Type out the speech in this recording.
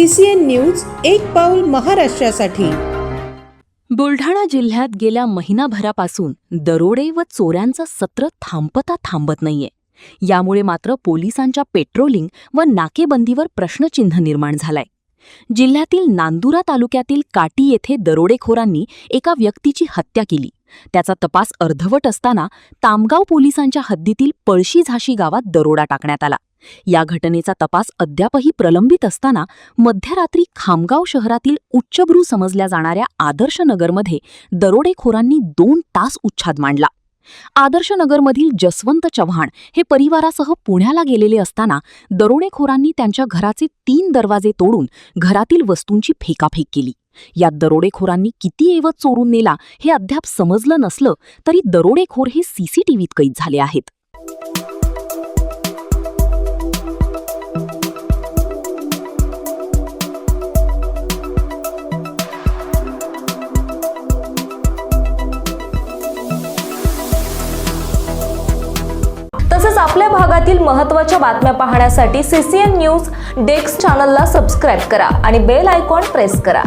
CCN news एक पाऊल महाराष्ट्रासाठी। बुलढाणा जिल्ह्यात गेल्या महिनाभरापासून दरोडे व चोऱ्यांचं सत्र थांबत नाहीये। यामुळे मात्र पोलिसांच्या पेट्रोलिंग व नाकेबंदीवर प्रश्नचिन्ह निर्माण झालाय। जिल्ह्यातील नांदुरा तालुक्यातील काटी येथे दरोडेखोरांनी एका व्यक्तीची हत्या केली। त्याचा तपास अर्धवट असताना तामगाव पोलिसांच्या हद्दीतील पळशी झाशी गावात दरोडा टाकण्यात आला। या घटनेचा तपास अद्यापही प्रलंबित असताना मध्यरात्री खामगाव शहरातील उच्चभ्रू समजल्या जाणाऱ्या आदर्शनगरमध्ये दरोडेखोरांनी 2 तास उच्छाद मांडला। आदर्शनगरमधील जसवंत चव्हाण हे परिवारासह पुण्याला गेलेले असताना दरोडेखोरांनी त्यांच्या घराचे 3 दरवाजे तोडून घरातील वस्तूंची फेकाफेक केली। यात दरोडेखोरांनी किती ऐवज चोरून नेला हे अद्याप समजलं नसलं तरी दरोडेखोर हे सीसीटीव्हीत कैद झाले आहेत। तसेच आपल्या भागातील महत्त्वाच्या बातम्या पाहण्यासाठी CCN न्यूज डेस्क चॅनलला सबस्क्राइब करा आणि बेल आयकॉन प्रेस करा।